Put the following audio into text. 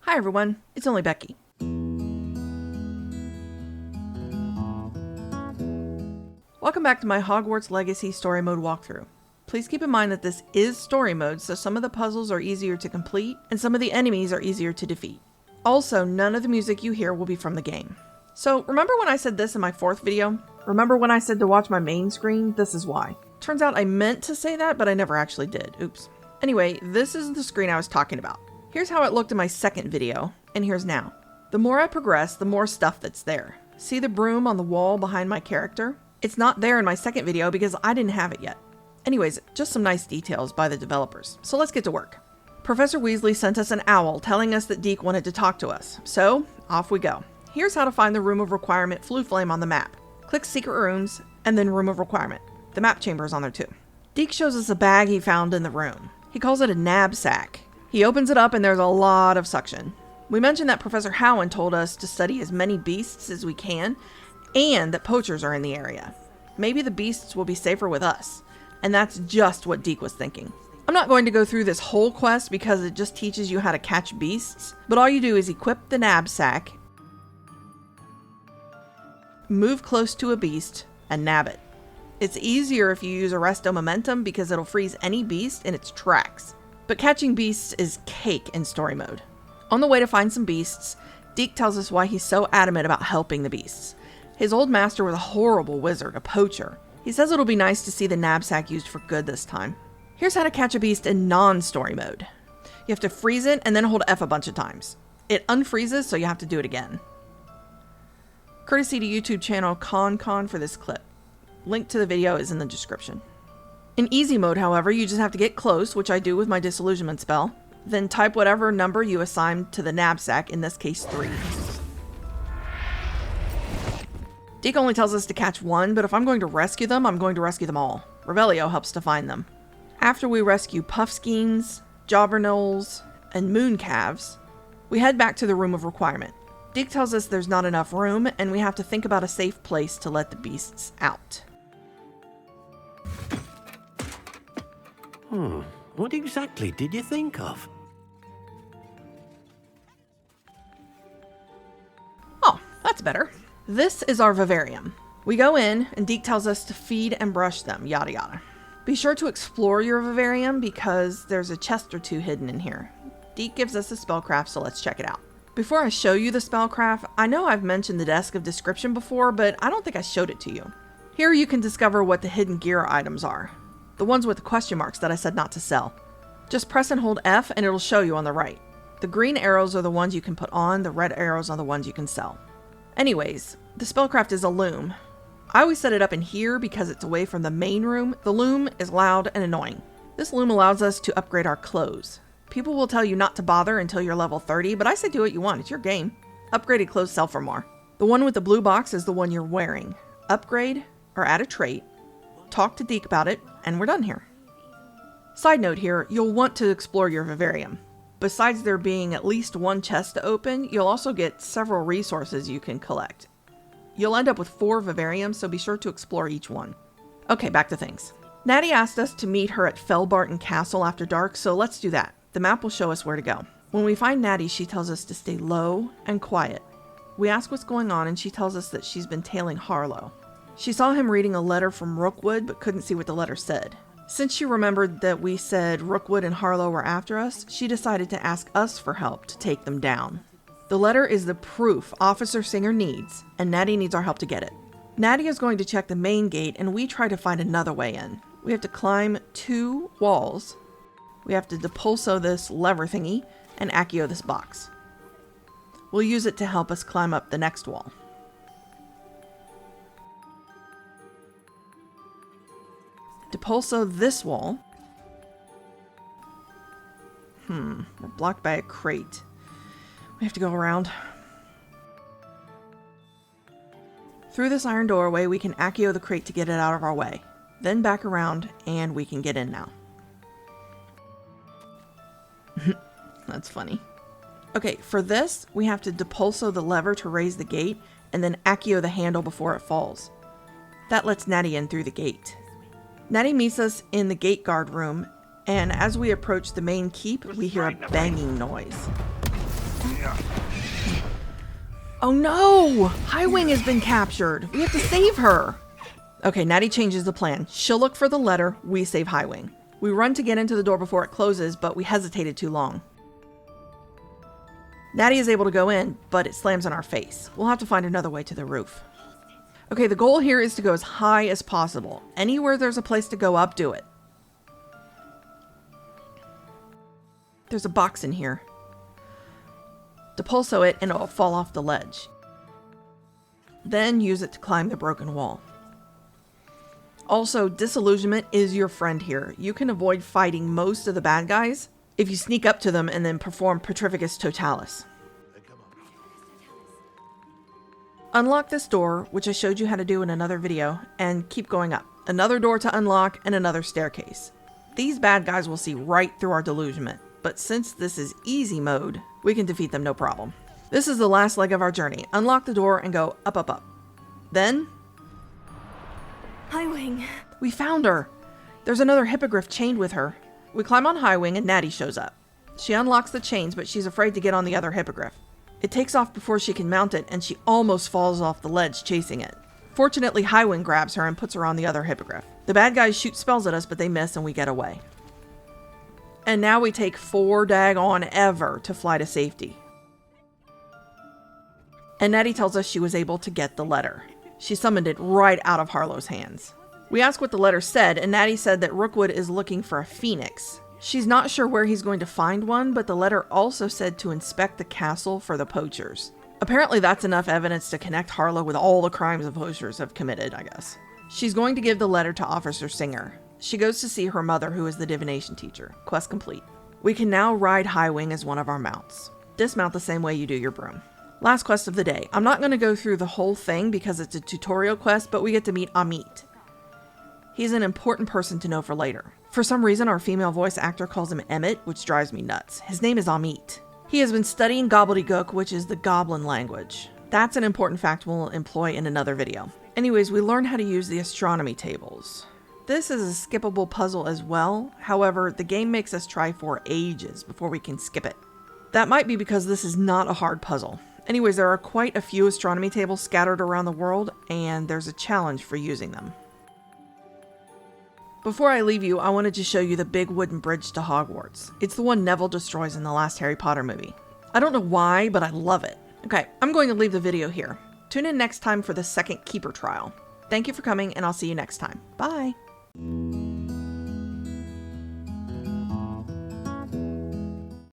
Hi everyone, it's only Becky. Welcome back to my Hogwarts Legacy Story Mode walkthrough. Please keep in mind that this is story mode, so some of the puzzles are easier to complete, and some of the enemies are easier to defeat. Also, none of the music you hear will be from the game. So, remember when I said this in my fourth video? Remember when I said to watch my main screen? This is why. Turns out I meant to say that, but I never actually did. Oops. Anyway, this is the screen I was talking about. Here's how it looked in my second video, and here's now. The more I progress, the more stuff that's there. See the broom on the wall behind my character? It's not there in my second video because I didn't have it yet. Anyways, just some nice details by the developers. So let's get to work. Professor Weasley sent us an owl telling us that Deke wanted to talk to us. So, off we go. Here's how to find the Room of Requirement Floo Flame on the map. Click Secret Rooms, and then Room of Requirement. The map chamber is on there too. Deke shows us a bag he found in the room. He calls it a knapsack. He opens it up and there's a lot of suction. We mentioned that Professor Howin told us to study as many beasts as we can, and that poachers are in the area. Maybe the beasts will be safer with us. And that's just what Deke was thinking. I'm not going to go through this whole quest because it just teaches you how to catch beasts, but all you do is equip the knapsack, move close to a beast, and nab it. It's easier if you use Arresto Momentum because it'll freeze any beast in its tracks. But catching beasts is cake in story mode. On the way to find some beasts, Deke tells us why he's so adamant about helping the beasts. His old master was a horrible wizard, a poacher. He says it'll be nice to see the knapsack used for good this time. Here's how to catch a beast in non-story mode. You have to freeze it and then hold F a bunch of times. It unfreezes, so you have to do it again. Courtesy to YouTube channel ConCon for this clip. Link to the video is in the description. In easy mode, however, you just have to get close, which I do with my disillusionment spell, then type whatever number you assign to the knapsack, in this case 3. Deke only tells us to catch one, but if I'm going to rescue them, I'm going to rescue them all. Revelio helps to find them. After we rescue Puffskeins, Jobberknolls, and Mooncalves, we head back to the Room of Requirement. Deke tells us there's not enough room, and we have to think about a safe place to let the beasts out. What exactly did you think of? Oh, that's better. This is our vivarium. We go in, and Deke tells us to feed and brush them, yada yada. Be sure to explore your vivarium because there's a chest or two hidden in here. Deke gives us a spellcraft, so let's check it out. Before I show you the spellcraft, I know I've mentioned the Desk of Description before, but I don't think I showed it to you. Here you can discover what the hidden gear items are. The ones with the question marks that I said not to sell. Just press and hold F and it'll show you on the right. The green arrows are the ones you can put on, the red arrows are the ones you can sell. Anyways, the spellcraft is a loom. I always set it up in here because it's away from the main room. The loom is loud and annoying. This loom allows us to upgrade our clothes. People will tell you not to bother until you're level 30, but I say do what you want, it's your game. Upgraded clothes sell for more. The one with the blue box is the one you're wearing. Upgrade or add a trait, talk to Deke about it, and we're done here. Side note here, you'll want to explore your vivarium. Besides there being at least one chest to open, you'll also get several resources you can collect. You'll end up with 4 vivariums, so be sure to explore each one. Okay, back to things. Natty asked us to meet her at Felbarton Castle after dark, so let's do that. The map will show us where to go. When we find Natty, she tells us to stay low and quiet. We ask what's going on, and she tells us that she's been tailing Harlowe. She saw him reading a letter from Rookwood, but couldn't see what the letter said. Since she remembered that we said Rookwood and Harlowe were after us, she decided to ask us for help to take them down. The letter is the proof Officer Singer needs, and Natty needs our help to get it. Natty is going to check the main gate, and we try to find another way in. We have to climb 2 walls. We have to depulso this lever thingy, and accio this box. We'll use it to help us climb up the next wall. Depulso this wall. We're blocked by a crate. We have to go around. Through this iron doorway, we can accio the crate to get it out of our way. Then back around, and we can get in now. That's funny. Okay, for this, we have to depulso the lever to raise the gate, and then accio the handle before it falls. That lets Natty in through the gate. Natty meets us in the gate guard room, and as we approach the main keep, we hear a banging noise. Oh no! Highwing has been captured. We have to save her. Okay, Natty changes the plan. She'll look for the letter, we save Highwing. We run to get into the door before it closes, but we hesitated too long. Natty is able to go in, but it slams in our face. We'll have to find another way to the roof. Okay, the goal here is to go as high as possible. Anywhere there's a place to go up, do it. There's a box in here. Depulso it and it'll fall off the ledge. Then use it to climb the broken wall. Also, disillusionment is your friend here. You can avoid fighting most of the bad guys if you sneak up to them and then perform Petrificus Totalis. Unlock this door, which I showed you how to do in another video, and keep going up. Another door to unlock and another staircase. These bad guys will see right through our delusionment, but since this is easy mode, we can defeat them no problem. This is the last leg of our journey. Unlock the door and go up, up, up. Then... Highwing. We found her! There's another hippogriff chained with her. We climb on Highwing and Natty shows up. She unlocks the chains, but she's afraid to get on the other hippogriff. It takes off before she can mount it, and she almost falls off the ledge chasing it. Fortunately, Highwing grabs her and puts her on the other hippogriff. The bad guys shoot spells at us, but they miss and we get away. And now we take 4 daggone ever to fly to safety. And Natty tells us she was able to get the letter. She summoned it right out of Harlowe's hands. We asked what the letter said, and Natty said that Rookwood is looking for a phoenix. She's not sure where he's going to find one, but the letter also said to inspect the castle for the poachers. Apparently that's enough evidence to connect Harlowe with all the crimes the poachers have committed, I guess. She's going to give the letter to Officer Singer. She goes to see her mother, who is the divination teacher. Quest complete. We can now ride Highwing as one of our mounts. Dismount the same way you do your broom. Last quest of the day. I'm not going to go through the whole thing because it's a tutorial quest, but we get to meet Amit. He's an important person to know for later. For some reason, our female voice actor calls him Emmett, which drives me nuts. His name is Amit. He has been studying gobbledygook, which is the goblin language. That's an important fact we'll employ in another video. Anyways, we learn how to use the astronomy tables. This is a skippable puzzle as well. However, the game makes us try for ages before we can skip it. That might be because this is not a hard puzzle. Anyways, there are quite a few astronomy tables scattered around the world, and there's a challenge for using them. Before I leave you, I wanted to show you the big wooden bridge to Hogwarts. It's the one Neville destroys in the last Harry Potter movie. I don't know why, but I love it. Okay, I'm going to leave the video here. Tune in next time for the second Keeper trial. Thank you for coming, and I'll see you next time. Bye!